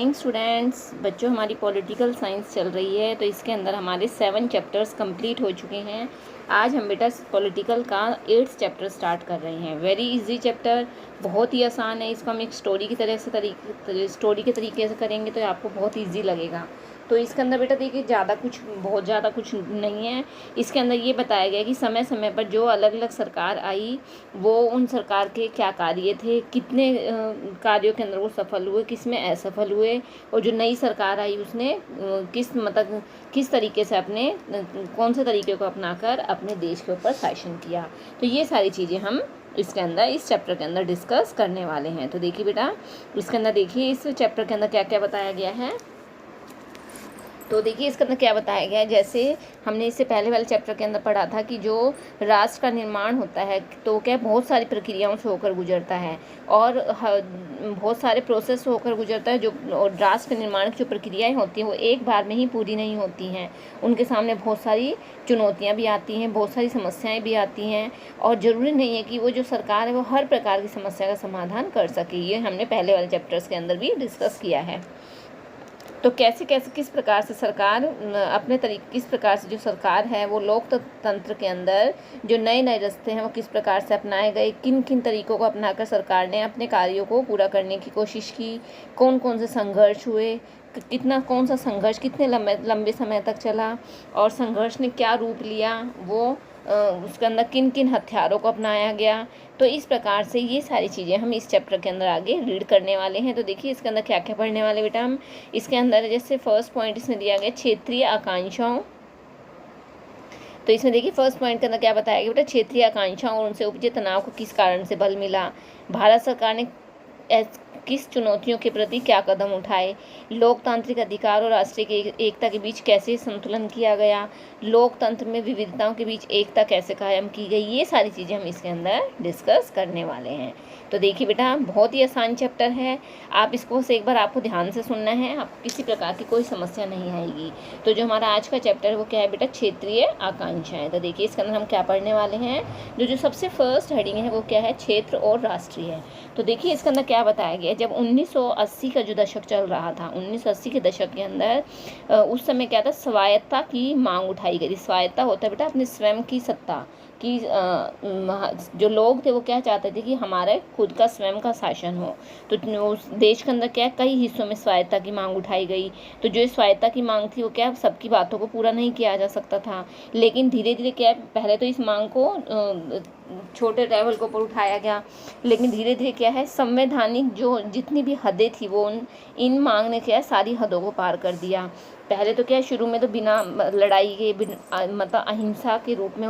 Morning students. बच्चों, हमारी political science चल रही है, तो इसके अंदर हमारे 7 चैप्टर्स कंप्लीट हो चुके हैं। आज हम बेटा पॉलिटिकल का 8th चैप्टर स्टार्ट कर रहे हैं। वेरी इजी चैप्टर, बहुत ही आसान है। इसको हम एक स्टोरी की तरह से स्टोरी के तरीके से करेंगे तो आपको बहुत ईजी लगेगा। तो इसके अंदर बेटा देखिए बहुत ज़्यादा कुछ नहीं है। इसके अंदर ये बताया गया कि समय समय पर जो अलग अलग सरकार आई वो उन सरकार के क्या कार्य थे, कितने कार्यों के अंदर वो सफल हुए, किस में असफल हुए, और जो नई सरकार आई उसने किस तरीके से कौन से तरीके को अपनाकर अपने देश के ऊपर शासन किया। तो ये सारी चीज़ें हम इसके अंदर इस चैप्टर के अंदर डिस्कस करने वाले हैं। तो देखिए बेटा, इसके अंदर देखिए इस चैप्टर के अंदर क्या क्या बताया गया है। तो देखिए इसके अंदर क्या बताया गया है। जैसे हमने इससे पहले वाले चैप्टर के अंदर पढ़ा था कि जो राष्ट्र का निर्माण होता है तो क्या बहुत सारी प्रक्रियाओं से होकर गुजरता है और बहुत सारे प्रोसेस से होकर गुजरता है। और राष्ट्र के निर्माण की जो प्रक्रियाएं होती हैं वो एक बार में ही पूरी नहीं होती हैं। उनके सामने बहुत सारी चुनौतियाँ भी आती हैं, बहुत सारी समस्याएँ भी आती हैं, और ज़रूरी नहीं है कि वो जो सरकार है वो हर प्रकार की समस्या का समाधान कर सके। ये हमने पहले वाले चैप्टर्स के अंदर भी डिस्कस किया है। तो किस प्रकार से सरकार किस प्रकार से जो सरकार है वो लोकतंत्र के अंदर जो नए नए रास्ते हैं वो किस प्रकार से अपनाए गए, किन किन तरीकों को अपनाकर सरकार ने अपने कार्यों को पूरा करने की कोशिश की, कौन कौन से संघर्ष हुए, कौन सा संघर्ष कितने लंबे समय तक चला, और संघर्ष ने क्या रूप लिया, वो उसके अंदर किन किन हथियारों को अपनाया गया। तो इस प्रकार से ये सारी चीज़ें हम इस चैप्टर के अंदर आगे रीड करने वाले हैं। तो देखिए इसके अंदर क्या क्या पढ़ने वाले बेटा हम। इसके अंदर जैसे फर्स्ट पॉइंट इसमें दिया गया क्षेत्रीय आकांक्षाओं। तो इसमें देखिए फर्स्ट पॉइंट के अंदर क्या बताया गया बेटा, क्षेत्रीय आकांक्षाओं और उनसे उपजे तनाव को किस कारण से बल मिला, भारत सरकार ने किस चुनौतियों के प्रति क्या कदम उठाए, लोकतांत्रिक अधिकार और राष्ट्रीय एकता के बीच कैसे संतुलन किया गया, लोकतंत्र में विविधताओं के बीच एकता कैसे कायम की गई। ये सारी चीज़ें हम इसके अंदर डिस्कस करने वाले हैं। तो देखिए बेटा, बहुत ही आसान चैप्टर है। आप इसको एक बार आपको ध्यान से सुनना है, आपको किसी प्रकार की कोई समस्या नहीं आएगी। तो जो हमारा आज का चैप्टर है वो क्या है बेटा, क्षेत्रीय आकांक्षाएं। तो देखिए इसके अंदर हम क्या पढ़ने वाले हैं। जो सबसे फर्स्ट हेडिंग है वो क्या है, क्षेत्र और राष्ट्रीय है। तो देखिए इसके अंदर क्या बताया गया, जब 1980 का जो दशक चल रहा था, 1980 के दशक के अंदर उस समय क्या था, स्वायत्तता की मांग उठाई गई। स्वायत्तता होता है बेटा अपने स्वयं की सत्ता कि जो लोग थे वो क्या चाहते थे कि हमारे खुद का स्वयं का शासन हो। तो उस देश के अंदर क्या कई हिस्सों में स्वायत्तता की मांग उठाई गई। तो जो स्वायत्तता की मांग थी वो क्या सबकी बातों को पूरा नहीं किया जा सकता था, लेकिन धीरे धीरे क्या पहले तो इस मांग को छोटे लेवल के ऊपर उठाया गया, लेकिन धीरे धीरे क्या है संवैधानिक जो जितनी भी हदें थी वो इन मांग ने क्या सारी हदों को पार कर दिया। पहले तो क्या शुरू में तो बिना लड़ाई के मतलब अहिंसा के रूप में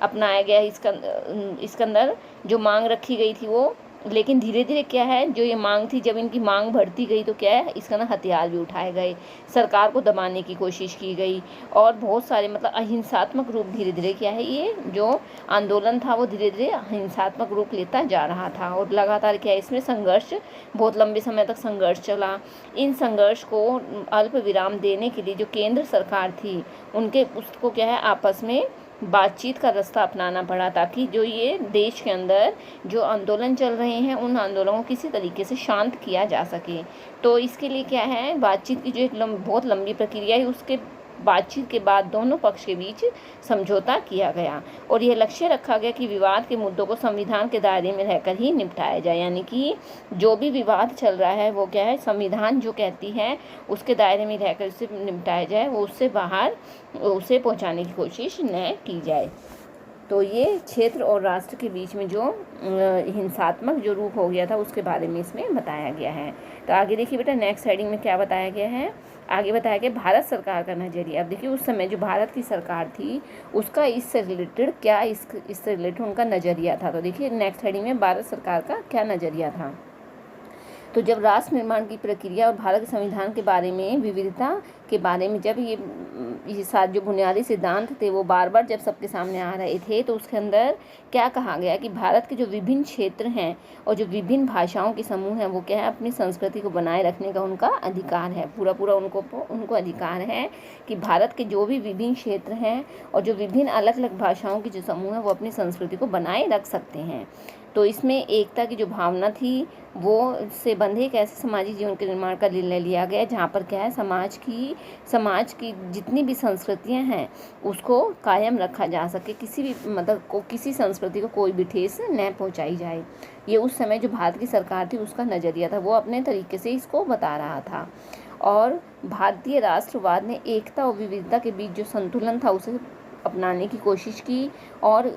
अपनाया गया इसके अंदर जो मांग रखी गई थी वो, लेकिन धीरे धीरे क्या है जो ये मांग थी जब इनकी मांग बढ़ती गई तो क्या है इसका हथियार भी उठाए गए, सरकार को दबाने की कोशिश की गई, और बहुत सारे मतलब अहिंसात्मक रूप धीरे धीरे क्या है ये जो आंदोलन था वो धीरे धीरे अहिंसात्मक रूप लेता जा रहा था। और लगातार क्या है इसमें संघर्ष, बहुत लंबे समय तक संघर्ष चला। इन संघर्ष को अल्प विराम देने के लिए जो केंद्र सरकार थी उसको क्या है आपस में बातचीत का रास्ता अपनाना पड़ा, ताकि जो ये देश के अंदर जो आंदोलन चल रहे हैं उन आंदोलनों को किसी तरीके से शांत किया जा सके। तो इसके लिए क्या है बातचीत की जो एक बहुत लंबी प्रक्रिया है, उसके बातचीत के बाद दोनों पक्ष के बीच समझौता किया गया, और यह लक्ष्य रखा गया कि विवाद के मुद्दों को संविधान के दायरे में रहकर ही निपटाया जाए। यानी कि जो भी विवाद चल रहा है वो क्या है संविधान जो कहती है उसके दायरे में रहकर उसे निपटाया जाए, वो उससे बाहर उसे पहुंचाने की कोशिश न की जाए। तो ये क्षेत्र और राष्ट्र के बीच में जो हिंसात्मक जो रूप हो गया था उसके बारे में इसमें बताया गया है। तो आगे देखिए बेटा नेक्स्ट हेडिंग में क्या बताया गया है। आगे बताया गया भारत सरकार का नज़रिया। अब देखिए उस समय जो भारत की सरकार थी उसका इससे रिलेटेड इससे रिलेटेड उनका नज़रिया था। तो देखिए नेक्स्ट हेडिंग में भारत सरकार का क्या नज़रिया था। तो जब राष्ट्र निर्माण की प्रक्रिया और भारत के संविधान के बारे में विविधता के बारे में जब ये सात जो बुनियादी सिद्धांत थे वो बार बार जब सबके सामने आ रहे थे, तो उसके अंदर क्या कहा गया कि भारत के जो विभिन्न क्षेत्र हैं और जो विभिन्न भाषाओं के समूह हैं वो क्या है अपनी संस्कृति को बनाए रखने का उनका अधिकार है। पूरा उनको अधिकार है कि भारत के जो भी विभिन्न क्षेत्र हैं और जो विभिन्न अलग अलग भाषाओं के जो समूह हैं वो अपनी संस्कृति को बनाए रख सकते हैं। तो इसमें एकता की जो भावना थी वो से बंधे एक ऐसे सामाजिक जीवन के निर्माण का निर्णय लिया गया जहाँ पर क्या है, समाज की जितनी भी संस्कृतियाँ हैं उसको कायम रखा जा सके, किसी भी किसी संस्कृति को कोई भी ठेस न पहुँचाई जाए। ये उस समय जो भारत की सरकार थी उसका नज़रिया था, वो अपने तरीके से इसको बता रहा था। और भारतीय राष्ट्रवाद ने एकता और विविधता के बीच जो संतुलन था उसे अपनाने की कोशिश की। और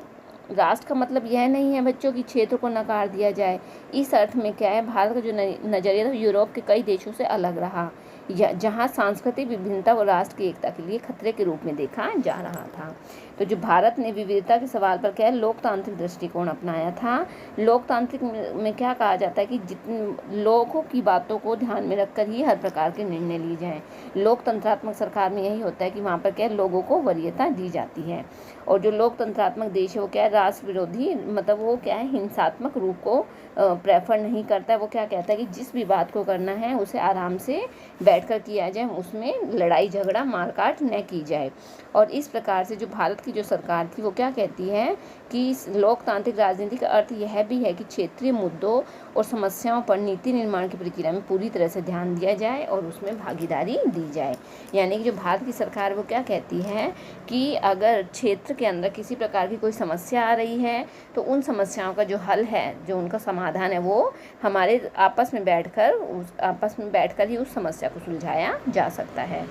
राष्ट्र का मतलब यह नहीं है बच्चों की क्षेत्र को नकार दिया जाए। इस अर्थ में क्या है, भारत का जो नज़रिया था यूरोप के कई देशों से अलग रहा, जहाँ सांस्कृतिक विभिन्नता को राष्ट्र की एकता के लिए खतरे के रूप में देखा जा रहा था। तो जो भारत ने विविधता के सवाल पर क्या है, लोकतांत्रिक दृष्टिकोण अपनाया था। लोकतांत्रिक में क्या कहा जाता है कि जितने लोगों की बातों को ध्यान में रखकर ही हर प्रकार के निर्णय लिए जाएं। लोकतंत्रात्मक सरकार में यही होता है कि वहाँ पर क्या है, लोगों को वरीयता दी जाती है। और जो लोकतंत्रात्मक देश है वो क्या है, राष्ट्र विरोधी वो क्या है, हिंसात्मक रूप को प्रेफर नहीं करता है। वो क्या कहता है कि जिस भी बात को करना है उसे आराम से बैठकर किया जाए, उसमें लड़ाई झगड़ा मारकाट न की जाए। और इस प्रकार से जो भारत की जो सरकार थी वो क्या कहती है कि लोकतांत्रिक राजनीति का अर्थ यह भी है कि क्षेत्रीय मुद्दों और समस्याओं पर नीति निर्माण की प्रक्रिया में पूरी तरह से ध्यान दिया जाए और उसमें भागीदारी दी जाए। यानी कि जो भारत की सरकार वो क्या कहती है कि अगर क्षेत्र के अंदर किसी प्रकार की कोई समस्या आ रही है तो उन समस्याओं का जो हल है, जो उनका समाधान है, वो हमारे आपस में बैठकर ही उस समस्या को सुलझाया जा सकता है।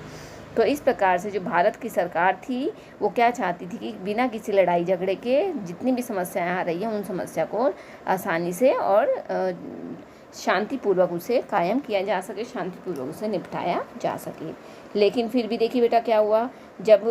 तो इस प्रकार से जो भारत की सरकार थी वो क्या चाहती थी कि बिना किसी लड़ाई झगड़े के जितनी भी समस्याएं आ रही हैं उन समस्या को आसानी से और शांतिपूर्वक उसे कायम किया जा सके, शांतिपूर्वक उसे निपटाया जा सके। लेकिन फिर भी देखिए बेटा क्या हुआ, जब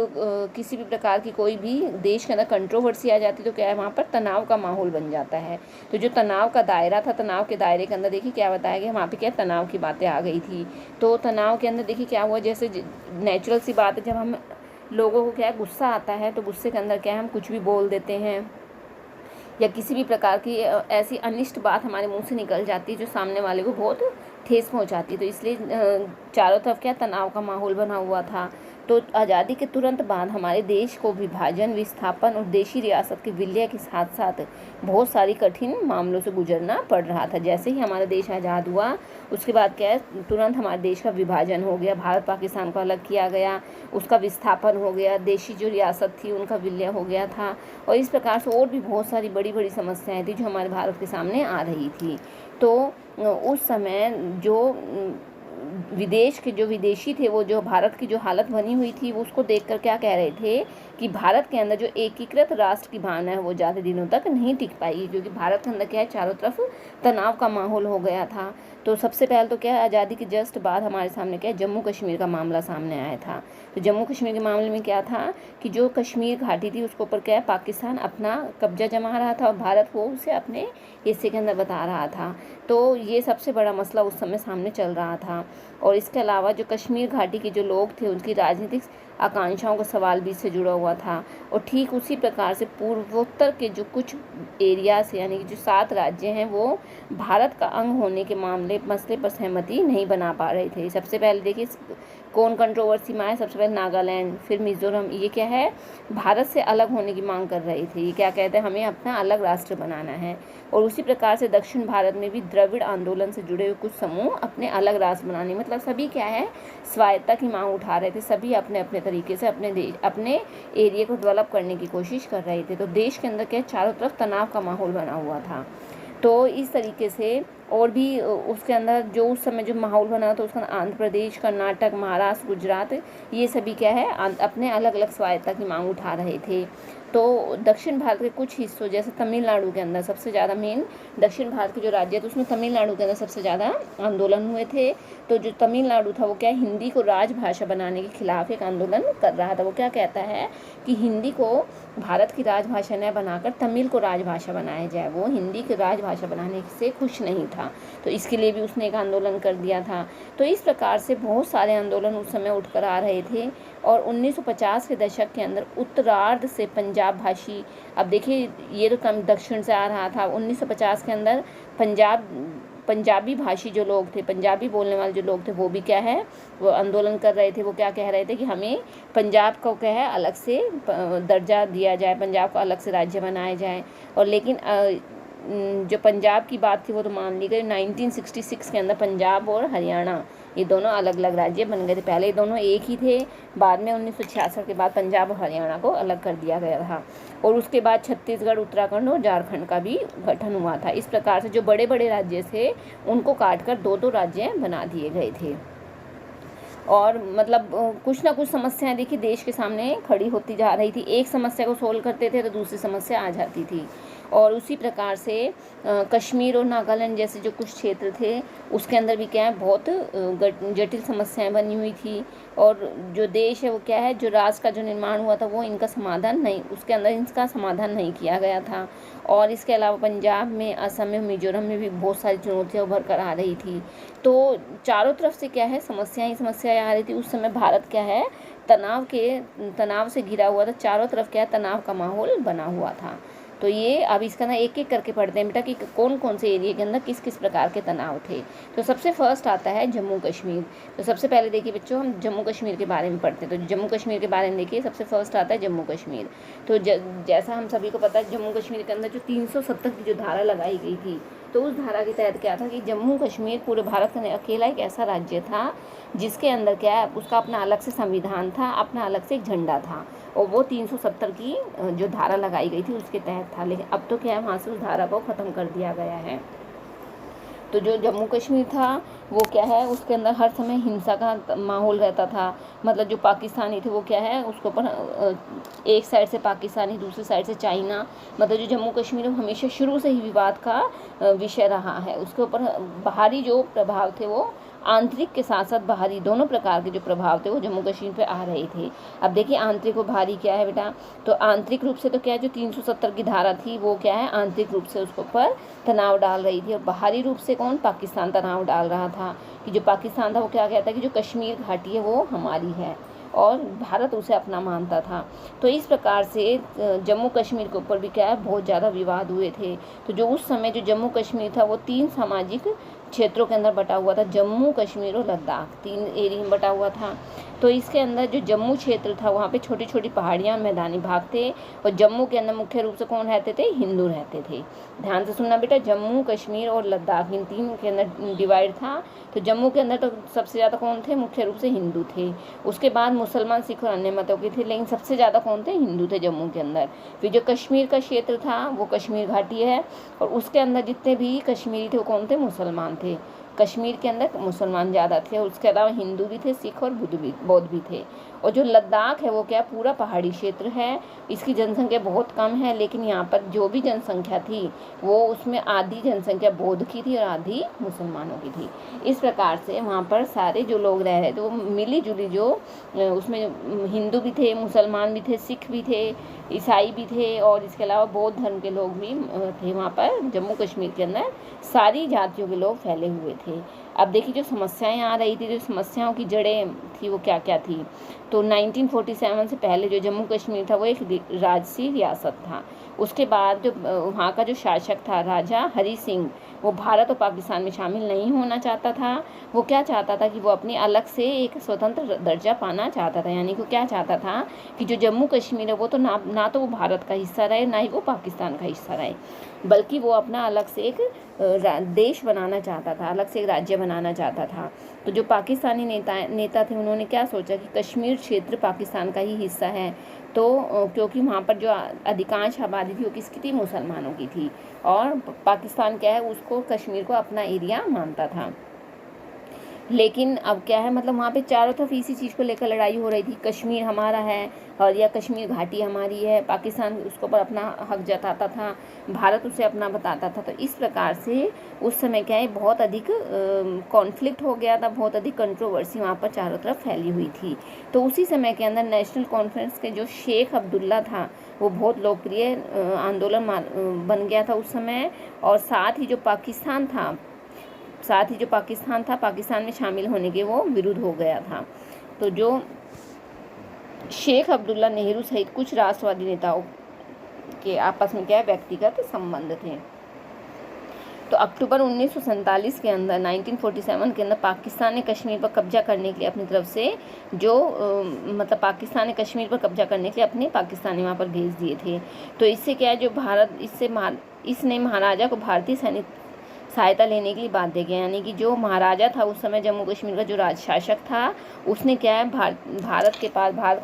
किसी भी प्रकार की कोई भी देश के अंदर कंट्रोवर्सी आ जाती तो क्या है, वहाँ पर तनाव का माहौल बन जाता है। तो जो तनाव का दायरा था, तनाव के दायरे के अंदर देखिए क्या बताया गया, वहाँ पे क्या तनाव की बातें आ गई थी। तो तनाव के अंदर देखिए क्या हुआ, जैसे नेचुरल सी बात है, जब हम लोगों को क्या है गुस्सा आता है तो गुस्से के अंदर क्या है हम कुछ भी बोल देते हैं या किसी भी प्रकार की ऐसी अनिष्ट बात हमारे मुंह से निकल जाती है जो सामने वाले को बहुत ठेस पहुंचाती है। तो इसलिए चारों तरफ क्या तनाव का माहौल बना हुआ था। तो आज़ादी के तुरंत बाद हमारे देश को विभाजन, विस्थापन और देशी रियासत के विलय के साथ साथ बहुत सारी कठिन मामलों से गुजरना पड़ रहा था। जैसे ही हमारा देश आज़ाद हुआ उसके बाद क्या है, तुरंत हमारे देश का विभाजन हो गया, भारत पाकिस्तान को अलग किया गया, उसका विस्थापन हो गया, देशी जो रियासत थी उनका विलय हो गया था। और इस प्रकार से और भी बहुत सारी बड़ी बड़ी समस्याएं थी जो हमारे भारत के सामने आ रही थी। तो उस समय जो विदेश के जो विदेशी थे वो जो भारत की जो हालत बनी हुई थी वो उसको देखकर क्या कह रहे थे कि भारत के अंदर जो एकीकृत राष्ट्र की भावना है वो ज़्यादा दिनों तक नहीं टिक पाएगी, क्योंकि भारत के अंदर क्या है चारों तरफ तनाव का माहौल हो गया था। तो सबसे पहले तो क्या है, आज़ादी के जस्ट बाद हमारे सामने क्या है जम्मू कश्मीर का मामला सामने आया था। तो जम्मू कश्मीर के मामले में क्या था कि जो कश्मीर घाटी थी उसके ऊपर क्या है पाकिस्तान अपना कब्जा जमा रहा था और भारत वो उसे अपने हिस्से के अंदर बता रहा था। तो ये सबसे बड़ा मसला उस समय सामने चल रहा था। और इसके अलावा जो कश्मीर घाटी के जो लोग थे उनकी राजनीतिक आकांक्षाओं का सवाल भी इससे जुड़ा हुआ था। और ठीक उसी प्रकार से पूर्वोत्तर के जो कुछ एरियाज यानी कि जो 7 राज्य हैं वो भारत का अंग होने के मसले पर सहमति नहीं बना पा रहे थे। सबसे पहले देखिए कौन कंट्रोवर्सी में आए, सबसे पहले नागालैंड, फिर मिजोरम, ये क्या है भारत से अलग होने की मांग कर रहे थे। ये क्या कहते हैं, हमें अपना अलग राष्ट्र बनाना है। और उसी प्रकार से दक्षिण भारत में भी द्रविड़ आंदोलन से जुड़े हुए कुछ समूह अपने अलग राष्ट्र बनाने, मतलब सभी क्या है स्वायत्तता की मांग उठा रहे थे, सभी अपने अपने तरीके से अपने एरिया को डेवलप करने की कोशिश कर रहे थे। तो देश के अंदर क्या चारों तरफ तनाव का माहौल बना हुआ था। तो इस तरीके से और भी उसके अंदर जो उस समय जो माहौल बना था उसका आंध्र प्रदेश, कर्नाटक, महाराष्ट्र, गुजरात, ये सभी क्या है अपने अलग अलग स्वायत्तता की मांग उठा रहे थे। तो दक्षिण भारत के कुछ हिस्सों जैसे तमिलनाडु के अंदर सबसे ज़्यादा मेन दक्षिण भारत के जो राज्य है तो उसमें तमिलनाडु के अंदर सबसे ज़्यादा आंदोलन हुए थे। तो जो तमिलनाडु था वो क्या हिंदी को राजभाषा बनाने के खिलाफ एक आंदोलन कर रहा था। वो क्या कहता है कि हिंदी को भारत की राजभाषा न बनाकर तमिल को राजभाषा बनाया जाए, वो हिंदी की राजभाषा बनाने से खुश नहीं था। तो इसके लिए भी उसने एक आंदोलन कर दिया था। तो इस प्रकार से बहुत सारे आंदोलन उस समय उठकर आ रहे थे। और 1950 के दशक के अंदर उत्तरार्ध से पंजाब भाषी, अब देखिए ये तो कम दक्षिण से आ रहा था, 1950 के अंदर पंजाबी भाषी जो लोग थे, पंजाबी बोलने वाले जो लोग थे वो भी क्या है वो आंदोलन कर रहे थे। वो क्या कह रहे थे कि हमें पंजाब को क्या है अलग से दर्जा दिया जाए, पंजाब को अलग से राज्य बनाया जाए। और लेकिन जो पंजाब की बात थी वो तो मान ली गई। 1966 के अंदर पंजाब और हरियाणा ये दोनों अलग अलग राज्य बन गए थे। पहले ये दोनों एक ही थे, बाद में 1966 के बाद पंजाब और हरियाणा को अलग कर दिया गया था। और उसके बाद छत्तीसगढ़, उत्तराखंड और झारखंड का भी गठन हुआ था। इस प्रकार से जो बड़े बड़े राज्य थे उनको काट कर दो राज्य बना दिए गए थे। और मतलब कुछ ना कुछ समस्याएं देखिए देश के सामने खड़ी होती जा रही थी। एक समस्या को सोल्व करते थे तो दूसरी समस्या आ जाती थी। और उसी प्रकार से कश्मीर और नागालैंड जैसे जो कुछ क्षेत्र थे उसके अंदर भी क्या है बहुत जटिल समस्याएं बनी हुई थी। और जो देश है वो क्या है, जो राष्ट्र का जो निर्माण हुआ था वो इनका समाधान नहीं, उसके अंदर इसका समाधान नहीं किया गया था। और इसके अलावा पंजाब में, असम में, मिजोरम में भी बहुत सारी चुनौतियाँ उभर कर आ रही थी। तो चारों तरफ से क्या है समस्याएं ही समस्याएं आ रही थी। उस समय भारत क्या है तनाव से घिरा हुआ था। चारों तरफ क्या है तनाव का माहौल बना हुआ था। तो ये अब इसका ना एक एक करके पढ़ते हैं बेटा कि कौन कौन से एरिया के अंदर किस किस प्रकार के तनाव थे। तो सबसे फर्स्ट आता है जम्मू कश्मीर। तो सबसे पहले देखिए बच्चों हम जम्मू कश्मीर के बारे में पढ़ते हैं। तो जम्मू कश्मीर के बारे में देखिए सबसे फर्स्ट आता है जम्मू कश्मीर। तो जैसा हम सभी को पता है जम्मू कश्मीर के अंदर जो 370 की जो धारा लगाई गई थी, तो उस धारा के तहत क्या था कि जम्मू कश्मीर पूरे भारत का अकेला एक ऐसा राज्य था जिसके अंदर क्या है उसका अपना अलग से संविधान था, अपना अलग से एक झंडा था। और वो 370 की जो धारा लगाई गई थी उसके तहत था। लेकिन अब तो क्या है वहाँ से उस धारा को ख़त्म कर दिया गया है। तो जो जम्मू कश्मीर था वो क्या है उसके अंदर हर समय हिंसा का माहौल रहता था। मतलब जो पाकिस्तानी थे वो क्या है उसके ऊपर एक साइड से पाकिस्तानी, दूसरी साइड से चाइना, मतलब जो जम्मू कश्मीर हमेशा शुरू से ही विवाद का विषय रहा है। उसके ऊपर बाहरी जो प्रभाव थे वो आंतरिक के साथ साथ बाहरी दोनों प्रकार के जो प्रभाव थे वो जम्मू कश्मीर पे आ रहे थे। अब देखिए आंतरिक और बाहरी क्या है बेटा, तो आंतरिक रूप से तो क्या है जो 370 की धारा थी वो क्या है आंतरिक रूप से उसके ऊपर तनाव डाल रही थी। और बाहरी रूप से कौन, पाकिस्तान तनाव डाल रहा था कि जो पाकिस्तान था वो क्या कहता है कि जो कश्मीर घाटी है वो हमारी है और भारत उसे अपना मानता था। तो इस प्रकार से जम्मू कश्मीर के ऊपर भी क्या है बहुत ज़्यादा विवाद हुए थे। तो जो उस समय जो जम्मू कश्मीर था वो 3 सामाजिक क्षेत्रों के अंदर बटा हुआ था। जम्मू कश्मीर और लद्दाख 3 एरिया में बटा हुआ था। तो इसके अंदर जो जम्मू क्षेत्र था वहाँ पे छोटी छोटी पहाड़ियाँ, मैदानी भाग थे। और जम्मू के अंदर मुख्य रूप से कौन रहते थे, हिंदू रहते थे। ध्यान से सुनना बेटा, जम्मू कश्मीर और लद्दाख इन 3 के अंदर डिवाइड था। तो जम्मू के अंदर तो सबसे ज़्यादा कौन थे, मुख्य रूप से हिंदू थे। उसके बाद मुसलमान, सिख और अन्य मतों के थे, लेकिन सबसे ज़्यादा कौन थे, हिंदू थे जम्मू के अंदर। फिर जो कश्मीर का क्षेत्र था वो कश्मीर घाटी है और उसके अंदर जितने भी कश्मीरी थे वो कौन थे, मुसलमान थे। कश्मीर के अंदर मुसलमान ज़्यादा थे और उसके अलावा हिंदू भी थे, सिख और बौद्ध भी थे। और जो लद्दाख है वो क्या पूरा पहाड़ी क्षेत्र है। इसकी जनसंख्या बहुत कम है, लेकिन यहाँ पर जो भी जनसंख्या थी वो उसमें आधी जनसंख्या बौद्ध की थी और आधी मुसलमानों की थी। इस प्रकार से वहाँ पर सारे जो लोग रह रहे थे वो मिली जुली जो उसमें हिंदू भी थे, मुसलमान भी थे, सिख भी थे, ईसाई भी थे और इसके अलावा बौद्ध धर्म के लोग भी थे। वहाँ पर जम्मू कश्मीर के अंदर सारी जातियों के लोग फैले हुए थे। अब देखिए जो समस्याएं आ रही थी, जो समस्याओं की जड़ें थी वो क्या क्या थी। तो 1947 से पहले जो जम्मू कश्मीर था वो एक राजसी रियासत था। उसके बाद जो वहाँ का जो शासक था राजा हरी सिंह, वो भारत और पाकिस्तान में शामिल नहीं होना चाहता था। वो क्या चाहता था कि वो अपनी अलग से एक स्वतंत्र दर्जा पाना चाहता था। यानी कि क्या चाहता था कि जो जम्मू कश्मीर है वो तो ना तो वो भारत का हिस्सा रहे, ना ही वो पाकिस्तान का हिस्सा रहे, बल्कि वो अपना अलग से एक देश बनाना चाहता था, अलग से एक राज्य बनाना चाहता था। तो जो पाकिस्तानी नेता थे उन्होंने क्या सोचा कि कश्मीर क्षेत्र पाकिस्तान का ही हिस्सा है। तो क्योंकि वहाँ पर जो अधिकांश आबादी थी वो किसकी थी, मुसलमानों की थी। और पाकिस्तान क्या है उसको कश्मीर को अपना एरिया मानता था। लेकिन अब क्या है, मतलब वहाँ पे चारों तरफ इसी चीज़ को लेकर लड़ाई हो रही थी, कश्मीर हमारा है और या कश्मीर घाटी हमारी है। पाकिस्तान उसको पर अपना हक जताता था, भारत उसे अपना बताता था। तो इस प्रकार से उस समय क्या है बहुत अधिक कॉन्फ्लिक्ट हो गया था, बहुत अधिक कंट्रोवर्सी वहाँ पर चारों तरफ फैली हुई थी। तो उसी समय के अंदर नेशनल कॉन्फ्रेंस के जो शेख अब्दुल्ला था वो बहुत लोकप्रिय आंदोलन बन गया था उस समय। और साथ ही जो पाकिस्तान था पाकिस्तान में शामिल होने के वो विरुद्ध हो गया था। तो जो शेख अब्दुल्ला नेहरू सहित कुछ राष्ट्रवादी नेताओं के आपस में क्या है व्यक्तिगत संबंध थे। तो अक्टूबर 1947 के अंदर 1947 के अंदर पाकिस्तान ने कश्मीर पर कब्जा करने के लिए अपनी तरफ से जो मतलब पाकिस्तान ने कश्मीर पर कब्जा करने के लिए अपने पाकिस्तानी वहाँ पर भेज दिए थे। तो इससे क्या है, जो भारत इसने महाराजा को भारतीय सैनिक सहायता लेने के लिए बाध्य किया, यानी कि जो महाराजा था उस समय जम्मू कश्मीर का जो राज शासक था, उसने क्या है भारत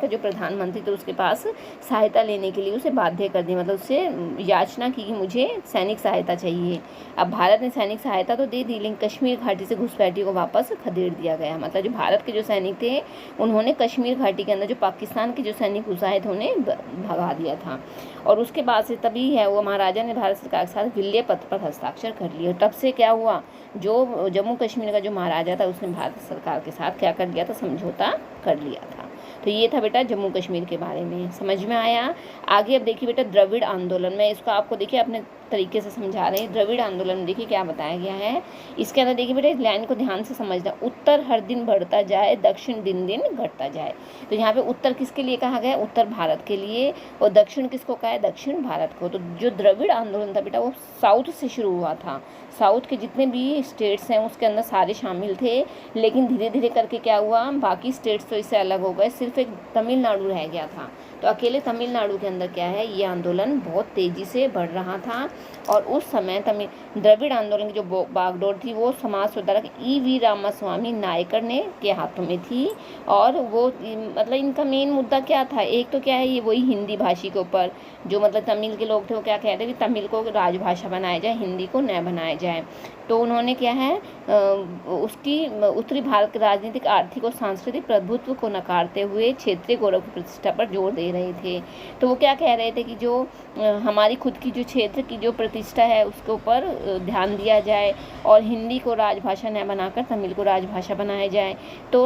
का जो प्रधानमंत्री थे उसके पास सहायता लेने के लिए उसे बाध्य कर दिया, मतलब उससे याचना की कि मुझे सैनिक सहायता चाहिए। अब भारत ने सैनिक सहायता तो दे दी, लेकिन कश्मीर घाटी से घुसपैठी को वापस खदेड़ दिया गया। मतलब जो भारत के जो सैनिक थे उन्होंने कश्मीर घाटी के अंदर जो पाकिस्तान के जो सैनिक घुस आए थे उन्हें भगा दिया था। और उसके बाद से तभी है वो महाराजा ने भारत सरकार के साथ विल्य पत्र पर हस्ताक्षर कर लिए। तब से क्या हुआ, जो जम्मू कश्मीर का जो महाराजा था उसने भारत सरकार के साथ क्या कर लिया था, समझौता कर लिया था। तो ये था बेटा जम्मू कश्मीर के बारे में, समझ में आया। आगे अब देखिए बेटा द्रविड़ आंदोलन, मैं इसको आपको देखिए अपने तरीके से समझा रहे हैं। द्रविड़ आंदोलन में देखिए क्या बताया गया है, इसके अंदर देखिए बेटा इस लाइन को ध्यान से समझना। उत्तर हर दिन बढ़ता जाए, दक्षिण दिन दिन घटता जाए। तो यहाँ पे उत्तर किसके लिए कहा गया, उत्तर भारत के लिए, और दक्षिण किसको कहा है, दक्षिण भारत को। तो जो द्रविड़ आंदोलन था बेटा वो साउथ से शुरू हुआ था, साउथ के जितने भी स्टेट्स हैं उसके अंदर सारे शामिल थे, लेकिन धीरे धीरे करके क्या हुआ, बाकी स्टेट्स तो इससे अलग हो गए, सिर्फ एक तमिलनाडु रह गया था। तो अकेले तमिलनाडु के अंदर क्या है, ये आंदोलन बहुत तेज़ी से बढ़ रहा था। और उस समय द्रविड़ आंदोलन की जो बागडोर थी वो समाज सुधारक E.V. रामास्वामी नायकर ने के हाथों में थी। और वो मतलब इनका मेन मुद्दा क्या था, एक तो क्या है ये वही हिंदी भाषी के ऊपर, जो मतलब तमिल के लोग थे वो क्या कहते थे कि तमिल को राजभाषा बनाया जाए, हिंदी को न बनाया जाए। तो उन्होंने क्या है उसकी उत्तरी भारत के राजनीतिक, आर्थिक और सांस्कृतिक प्रभुत्व को नकारते हुए क्षेत्रीय गौरव की प्रतिष्ठा पर जोर दे रहे थे। तो वो क्या कह रहे थे कि जो हमारी खुद की जो क्षेत्र की जो प्रतिष्ठा है उसके ऊपर ध्यान दिया जाए और हिंदी को राजभाषा न बनाकर तमिल को राजभाषा बनाया जाए। तो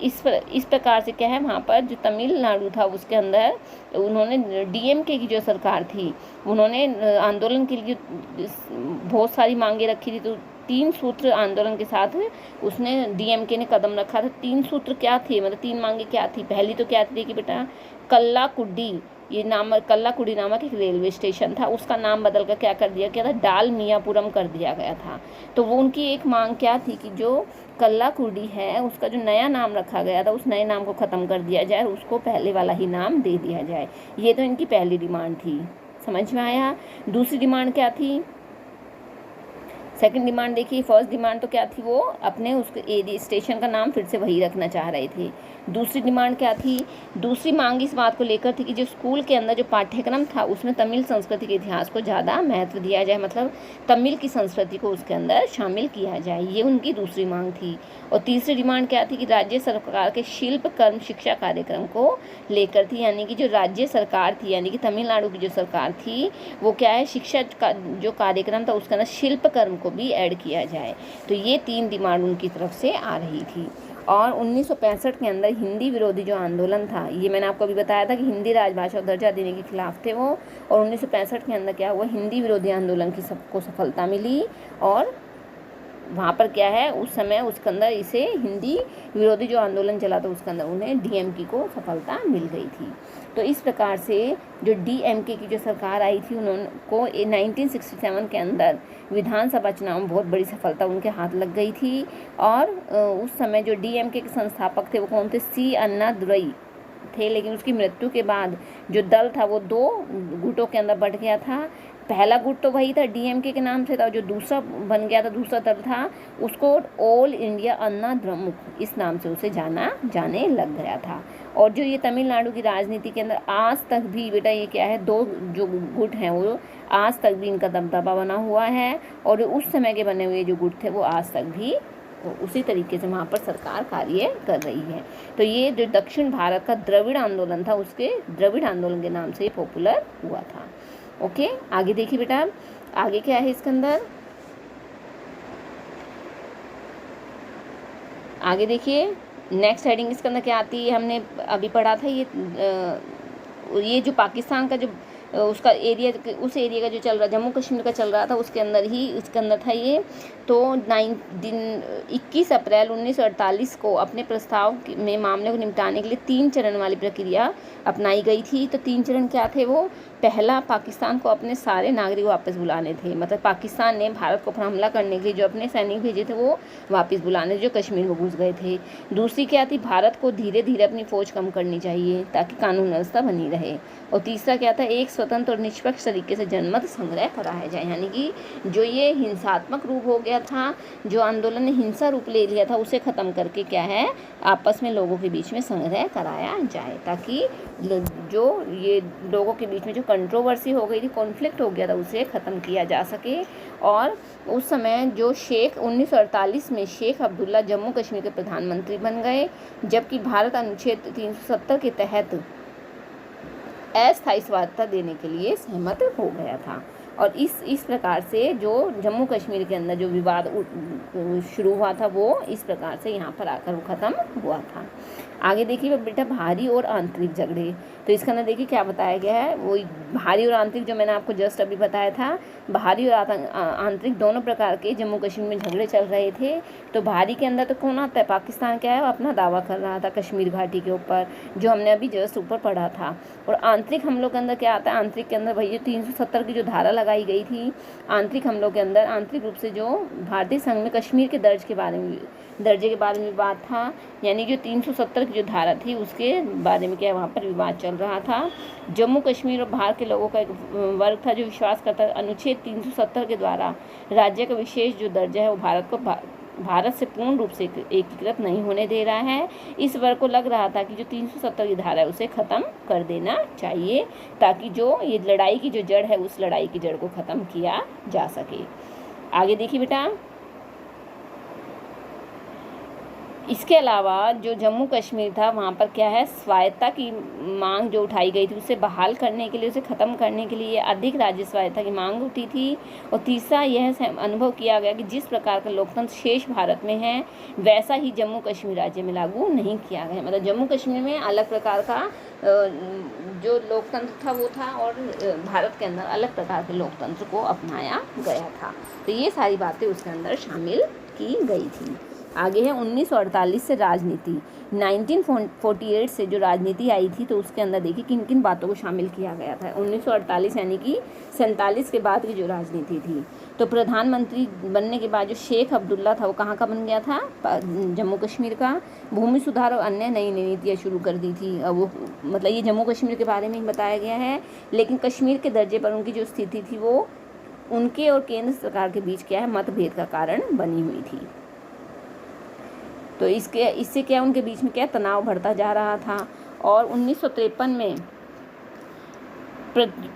इस प्रकार से क्या है, वहाँ पर जो तमिलनाडु था उसके अंदर उन्होंने DMK की जो सरकार थी उन्होंने आंदोलन के लिए बहुत सारी मांगे रखी थी। तो 3 सूत्र आंदोलन के साथ उसने DMK ने कदम रखा था। 3 सूत्र क्या थे, मतलब 3 मांगे क्या थी, पहली तो क्या थी कि बेटा कल्लाकुडी, ये नाम कल्लाकुडी नामक एक रेलवे स्टेशन था, उसका नाम बदल कर क्या कर दिया गया था, डालमियापुरम कर दिया गया था। तो वो उनकी एक मांग क्या थी कि जो कल्लाकुडी है उसका जो नया नाम रखा गया था उस नए नाम को ख़त्म कर दिया जाए और उसको पहले वाला ही नाम दे दिया जाए। ये तो इनकी पहली डिमांड थी, समझ में आया। दूसरी डिमांड क्या थी, सेकंड डिमांड देखिए, फर्स्ट डिमांड तो क्या थी, वो अपने उसके एरिया स्टेशन का नाम फिर से वही रखना चाह रहे थे। दूसरी डिमांड क्या थी, दूसरी मांग इस बात को लेकर थी कि जो स्कूल के अंदर जो पाठ्यक्रम था उसमें तमिल संस्कृति के इतिहास को ज़्यादा महत्व दिया जाए, मतलब तमिल की संस्कृति को उसके अंदर शामिल किया जाए, ये उनकी दूसरी मांग थी। और तीसरी डिमांड क्या थी कि राज्य सरकार के शिल्प कर्म शिक्षा कार्यक्रम को लेकर थी, यानी कि जो राज्य सरकार थी यानी कि तमिलनाडु की जो सरकार थी वो क्या है, शिक्षा का जो कार्यक्रम था उसके अंदर शिल्प कर्म को भी ऐड किया जाए। तो ये 3 डिमांड उनकी तरफ से आ रही थी। और 1965 के अंदर हिंदी विरोधी जो आंदोलन था, ये मैंने आपको अभी बताया था कि हिंदी राजभाषा और दर्जा देने के खिलाफ थे वो, और 1965 के अंदर क्या हुआ, हिंदी विरोधी आंदोलन की सबको सफलता मिली। और वहाँ पर क्या है उस समय उसके अंदर इसे हिंदी विरोधी जो आंदोलन चला था उसके अंदर उन्हें DMK को सफलता मिल गई थी। तो इस प्रकार से जो DMK की जो सरकार आई थी उन्होंने को 1967 के अंदर विधानसभा चुनाव में बहुत बड़ी सफलता उनके हाथ लग गई थी। और उस समय जो DMK के संस्थापक थे वो कौन थे, C. अन्नादुरई थे। लेकिन उसकी मृत्यु के बाद जो दल था वो 2 गुटों के अंदर बंट गया था। पहला गुट तो वही था DMK के नाम से था, जो दूसरा बन गया था, दूसरा दल था उसको ऑल इंडिया अन्ना द्रमुक इस नाम से उसे जाने लग गया था। और जो ये तमिलनाडु की राजनीति के अंदर आज तक भी बेटा ये क्या है, 2 जो गुट हैं वो आज तक भी इनका दबदबा बना हुआ है। और उस समय के बने हुए जो गुट थे वो आज तक भी उसी तरीके से वहाँ पर सरकार कार्य कर रही है। तो ये जो दक्षिण भारत का द्रविड़ आंदोलन था उसके द्रविड़ आंदोलन के नाम से पॉपुलर हुआ था। ओके, आगे देखिए बेटा, आगे क्या है इसके अंदर, आगे देखिए नेक्स्ट हेडिंग इसके अंदर क्या आती है, हमने अभी पढ़ा था ये जो पाकिस्तान का जो उसका एरिया, उस एरिया का जो चल रहा, जम्मू कश्मीर का चल रहा था उसके अंदर ही इसके अंदर था ये। तो 21 अप्रैल 1948 को अपने प्रस्ताव में मामले को निपटाने के लिए 3 चरण वाली प्रक्रिया अपनाई गई थी। तो 3 चरण क्या थे वो, पहला पाकिस्तान को अपने सारे नागरिक वापस बुलाने थे, मतलब पाकिस्तान ने भारत को हमला करने के लिए जो अपने सैनिक भेजे थे वो वापस बुलाने, जो कश्मीर में घुस गए थे। दूसरी क्या थी, भारत को धीरे धीरे अपनी फ़ौज कम करनी चाहिए ताकि कानून व्यवस्था बनी रहे। और तीसरा क्या था, एक स्वतंत्र और निष्पक्ष तरीके से जनमत संग्रह कराया जाए, यानी कि जो ये हिंसात्मक रूप हो गया था, जो आंदोलन ने हिंसा रूप ले लिया था, उसे ख़त्म करके क्या है, आपस में लोगों के बीच में संग्रह कराया जाए, ताकि जो ये लोगों के बीच में जो कंट्रोवर्सी हो गई थी, कॉन्फ्लिक्ट हो गया था, उसे ख़त्म किया जा सके। और उस समय जो 1948 में शेख अब्दुल्ला जम्मू कश्मीर के प्रधानमंत्री बन गए, जबकि भारत अनुच्छेद 370 के तहत अस्थायी स्वायत्तता देने के लिए सहमत हो गया था। और इस प्रकार से जो जम्मू कश्मीर के अंदर जो विवाद शुरू हुआ था, वो इस प्रकार से यहाँ पर आकर वो ख़त्म हुआ था। आगे देखिए बेटा, भारी और आंतरिक झगड़े। तो इसके अंदर देखिए क्या बताया गया है, वो भारी और आंतरिक जो मैंने आपको जस्ट अभी बताया था, भारी और आंतरिक दोनों प्रकार के जम्मू कश्मीर में झगड़े चल रहे थे। तो भारी के अंदर तो कौन आता है, पाकिस्तान क्या है, वो अपना दावा कर रहा था कश्मीर घाटी के ऊपर, जो हमने अभी जस्ट ऊपर पढ़ा था। और आंतरिक हमलों के अंदर क्या आता है, आंतरिक के अंदर भैया 370 की जो धारा लगाई गई थी, आंतरिक हमलों के अंदर आंतरिक रूप से जो भारतीय संघ में कश्मीर के दर्जे के बारे में बात था, यानी जो 370 की जो धारा थी उसके बारे में क्या वहाँ पर विवाद चल रहा था। जम्मू कश्मीर और भारत के लोगों का एक वर्ग था जो विश्वास करता है अनुच्छेद 370 के द्वारा राज्य का विशेष जो दर्जा है वो भारत से पूर्ण रूप से एकीकृत नहीं होने दे रहा है। इस वर्ग को लग रहा था कि जो 370 की धारा है उसे ख़त्म कर देना चाहिए, ताकि जो ये लड़ाई की जो जड़ है उस लड़ाई की जड़ को ख़त्म किया जा सके। आगे देखिए बेटा, इसके अलावा जो जम्मू कश्मीर था वहाँ पर क्या है, स्वायत्तता की मांग जो उठाई गई थी उसे बहाल करने के लिए, उसे ख़त्म करने के लिए अधिक राज्य स्वायत्तता की मांग उठी थी। और तीसरा यह अनुभव किया गया कि जिस प्रकार का लोकतंत्र शेष भारत में है वैसा ही जम्मू कश्मीर राज्य में लागू नहीं किया गया, मतलब जम्मू कश्मीर में अलग प्रकार का जो लोकतंत्र था वो था और भारत के अंदर अलग प्रकार के लोकतंत्र को अपनाया गया था। तो ये सारी बातें उसके अंदर शामिल की गई थी। आगे है 1948 से राजनीति। 1948 से जो राजनीति आई थी तो उसके अंदर देखिए किन किन बातों को शामिल किया गया था। 1948 यानी कि 47 के बाद की जो राजनीति थी, तो प्रधानमंत्री बनने के बाद जो शेख अब्दुल्ला था वो कहाँ का बन गया था, जम्मू कश्मीर का। भूमि सुधार और अन्य नई नीतियाँ शुरू कर दी थी। वो मतलब ये जम्मू कश्मीर के बारे में ही बताया गया है, लेकिन कश्मीर के दर्जे पर उनकी जो स्थिति थी वो उनके और केंद्र सरकार के बीच क्या है, मतभेद का कारण बनी हुई थी। तो इससे क्या उनके बीच में क्या तनाव बढ़ता जा रहा था। और 1953 में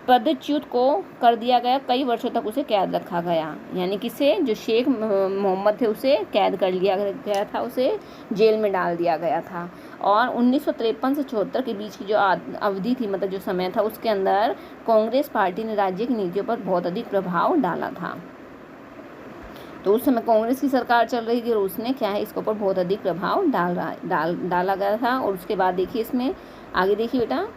पदच्युत को कर दिया गया, कई वर्षों तक उसे कैद रखा गया, यानी किसे, जो शेख मोहम्मद थे उसे कैद कर लिया गया था, उसे जेल में डाल दिया गया था। और 1953 से 74 के बीच की जो अवधि थी, मतलब जो समय था, उसके अंदर कांग्रेस पार्टी ने राज्य की नीतियों पर बहुत अधिक प्रभाव डाला था। तो उस समय कांग्रेस की सरकार चल रही थी और उसने क्या है, इसके ऊपर बहुत अधिक प्रभाव डाला गया था। और उसके बाद देखिए इसमें आगे देखिए बेटा,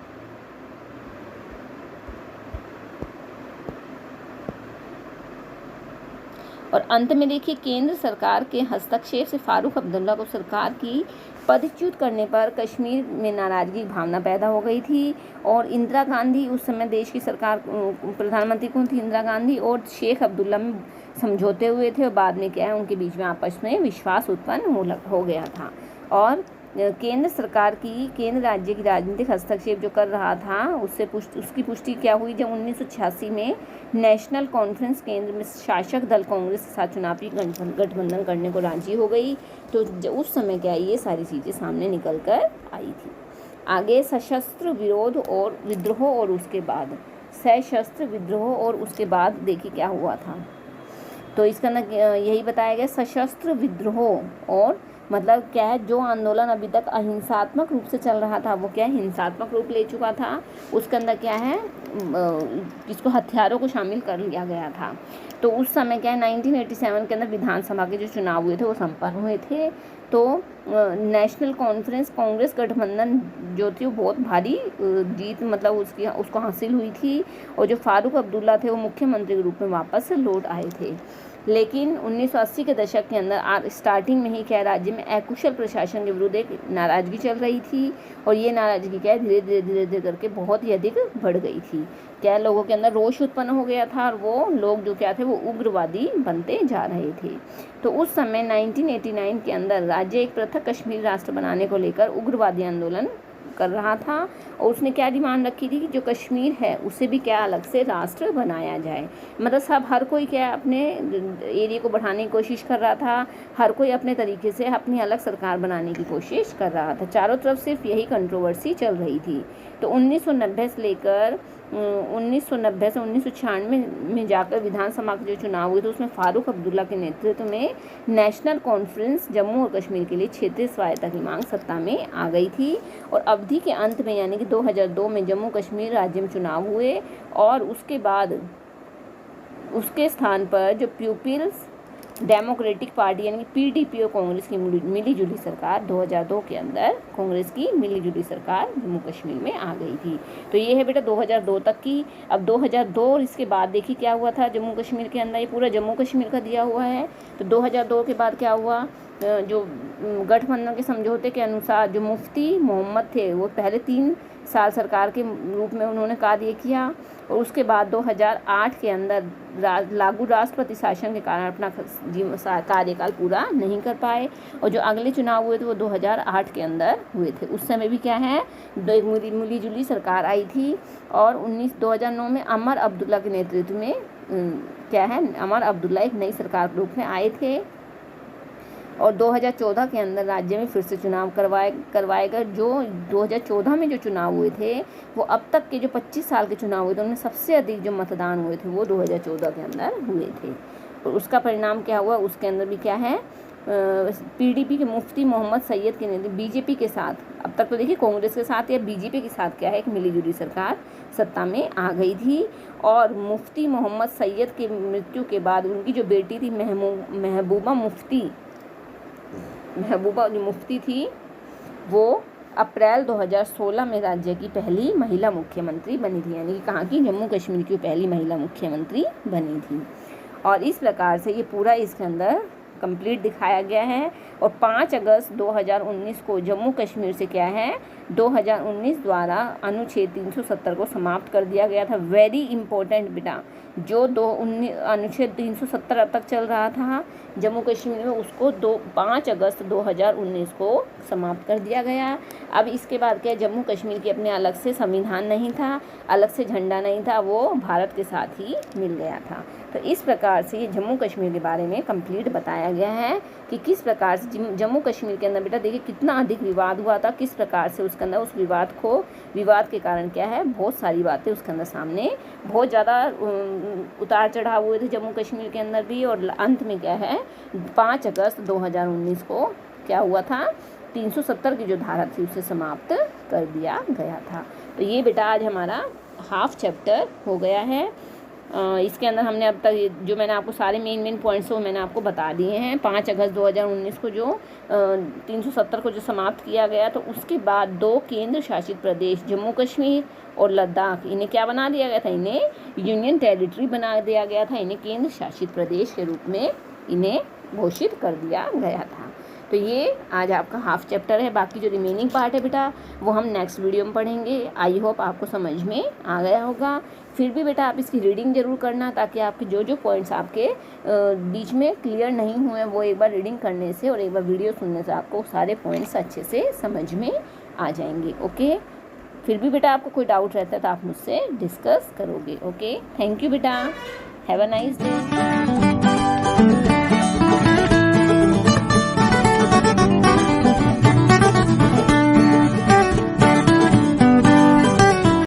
और अंत में देखिए केंद्र सरकार के हस्तक्षेप से फारूक अब्दुल्ला को सरकार की पदच्युत करने पर कश्मीर में नाराजगी की भावना पैदा हो गई थी। और इंदिरा गांधी, उस समय देश की सरकार प्रधानमंत्री कौन थी, इंदिरा गांधी, और शेख अब्दुल्ला में समझौते हुए थे और बाद में क्या है उनके बीच में आपस में विश्वास उत्पन्न हो गया था। और केंद्र राज्य की राजनीतिक हस्तक्षेप जो कर रहा था उसकी पुष्टि क्या हुई, जब 1986 में नेशनल कॉन्फ्रेंस केंद्र में शासक दल कांग्रेस के साथ चुनावी गठबंधन करने को राजी हो गई। तो उस समय क्या ये सारी चीज़ें सामने निकल कर आई थी। आगे सशस्त्र विरोध और विद्रोह और उसके बाद सशस्त्र विद्रोह और उसके बाद देखिए क्या हुआ था। तो इसका यही बताया गया, सशस्त्र विद्रोह और मतलब क्या है, जो आंदोलन अभी तक अहिंसात्मक रूप से चल रहा था वो क्या है, हिंसात्मक रूप ले चुका था। उसके अंदर क्या है, इसको हथियारों को शामिल कर लिया गया था। तो उस समय क्या है, 1987 के अंदर विधानसभा के जो चुनाव हुए थे वो संपन्न हुए थे। तो नेशनल कॉन्फ्रेंस कांग्रेस गठबंधन जो थी वो बहुत भारी जीत मतलब उसको हासिल हुई थी। और जो फारूक अब्दुल्ला थे वो मुख्यमंत्री के रूप में वापस लौट आए थे। लेकिन 1980 के दशक के अंदर स्टार्टिंग में ही क्या राज्य में अकुशल प्रशासन के विरुद्ध एक नाराज़गी चल रही थी, और ये नाराज़गी क्या है धीरे धीरे करके बहुत ही अधिक बढ़ गई थी। क्या लोगों के अंदर रोष उत्पन्न हो गया था, और वो लोग जो क्या थे वो उग्रवादी बनते जा रहे थे। तो उस समय 1989 के अंदर राज्य एक पृथक कश्मीर राष्ट्र बनाने को लेकर उग्रवादी आंदोलन कर रहा था, और उसने क्या डिमांड रखी थी कि जो कश्मीर है उसे भी क्या अलग से राष्ट्र बनाया जाए। मतलब सब हर कोई क्या अपने एरिया को बढ़ाने की कोशिश कर रहा था, हर कोई अपने तरीके से अपनी अलग सरकार बनाने की कोशिश कर रहा था। चारों तरफ सिर्फ यही कंट्रोवर्सी चल रही थी। तो 1990 से लेकर 1990 से 1996 में जाकर विधानसभा के जो चुनाव हुए थे उसमें फारूक अब्दुल्ला के नेतृत्व में नेशनल कॉन्फ्रेंस जम्मू और कश्मीर के लिए क्षेत्रीय स्वायत्तता की मांग सत्ता में आ गई थी, और अवधि के अंत में यानी कि 2002 में जम्मू कश्मीर राज्य में चुनाव हुए, और उसके बाद उसके स्थान पर जो पीपुल्स डेमोक्रेटिक पार्टी यानी कि पीडीपी और कांग्रेस की मिलीजुली सरकार 2002 के अंदर कांग्रेस की मिलीजुली सरकार जम्मू कश्मीर में आ गई थी। तो ये है बेटा 2002 तक की। अब 2002 और इसके बाद देखिए क्या हुआ था जम्मू कश्मीर के अंदर, ये पूरा जम्मू कश्मीर का दिया हुआ है। तो 2002 के बाद क्या हुआ, जो गठबंधन के समझौते के अनुसार जो मुफ्ती मोहम्मद थे वो पहले 3 साल सरकार के रूप में उन्होंने कार्य किया, और उसके बाद 2008 के अंदर लागू राष्ट्रपति शासन के कारण अपना कार्यकाल पूरा नहीं कर पाए, और जो अगले चुनाव हुए थे वो 2008 के अंदर हुए थे। उस समय भी क्या है मिलीजुली सरकार आई थी, और 2009 में अमर अब्दुल्ला के नेतृत्व में क्या है अमर अब्दुल्ला एक नई सरकार के रूप में आए थे, और 2014 के अंदर राज्य में फिर से चुनाव करवाए गए। जो 2014 में जो चुनाव हुए थे वो अब तक के जो 25 साल के चुनाव हुए थे उनमें सबसे अधिक जो मतदान हुए थे वो 2014 के अंदर हुए थे। और उसका परिणाम क्या हुआ, उसके अंदर भी क्या है पीडीपी के मुफ्ती मोहम्मद सैयद के नेतृत्व बीजेपी के साथ, अब तक तो देखिए कांग्रेस के साथ या बीजेपी के साथ क्या है एक मिलीजुली सरकार सत्ता में आ गई थी। और मुफ्ती मोहम्मद सैयद की मृत्यु के बाद उनकी जो बेटी थी महबूबा जो मुफ्ती थी वो अप्रैल 2016 में राज्य की पहली महिला मुख्यमंत्री बनी थी, यानी कि कहाँ की जम्मू कश्मीर की पहली महिला मुख्यमंत्री बनी थी। और इस प्रकार से ये पूरा इसके अंदर कंप्लीट दिखाया गया है। और 5 अगस्त 2019 को जम्मू कश्मीर से क्या है 2019 द्वारा अनुच्छेद 370 को समाप्त कर दिया गया था। वेरी इंपॉर्टेंट बेटा, जो अनुच्छेद 370 अब तक चल रहा था जम्मू कश्मीर में उसको 5 अगस्त 2019 को समाप्त कर दिया गया। अब इसके बाद क्या जम्मू कश्मीर की अपने अलग से संविधान नहीं था, अलग से झंडा नहीं था, वो भारत के साथ ही मिल गया था। तो इस प्रकार से ये जम्मू कश्मीर के बारे में कंप्लीट बताया गया है कि किस प्रकार से जम्मू कश्मीर के अंदर बेटा देखिए कितना अधिक विवाद हुआ था, किस प्रकार से उसके अंदर उस विवाद के कारण क्या है बहुत सारी बातें उसके अंदर सामने बहुत ज़्यादा उतार चढ़ाव हुए थे जम्मू कश्मीर के अंदर भी। और अंत में क्या है 5 अगस्त 2019 को क्या हुआ था 370 की जो धारा थी उसे समाप्त कर दिया गया था। तो ये बेटा आज हमारा हाफ चैप्टर हो गया है। इसके अंदर हमने अब तक जो मैंने आपको सारे मेन पॉइंट्स वो मैंने आपको बता दिए हैं। 5 अगस्त 2019 को जो 370 को जो समाप्त किया गया तो उसके बाद 2 केंद्र शासित प्रदेश जम्मू कश्मीर और लद्दाख इन्हें क्या बना दिया गया था, इन्हें यूनियन टेरिटरी बना दिया गया था, इन्हें केंद्र शासित प्रदेश के रूप में इन्हें घोषित कर दिया गया था। तो ये आज आपका हाफ चैप्टर है, बाकी जो रिमेनिंग पार्ट है बेटा वो हम नेक्स्ट वीडियो में पढ़ेंगे। आई होप आपको समझ में आ गया होगा। फिर भी बेटा आप इसकी रीडिंग ज़रूर करना ताकि आपके जो पॉइंट्स आपके बीच में क्लियर नहीं हुए वो एक बार रीडिंग करने से और एक बार वीडियो सुनने से आपको सारे पॉइंट्स अच्छे से समझ में आ जाएंगे। ओके, फिर भी बेटा आपको कोई डाउट रहता है तो आप मुझसे डिस्कस करोगे। ओके, थैंक यू बेटा, हैव अ नाइस डे।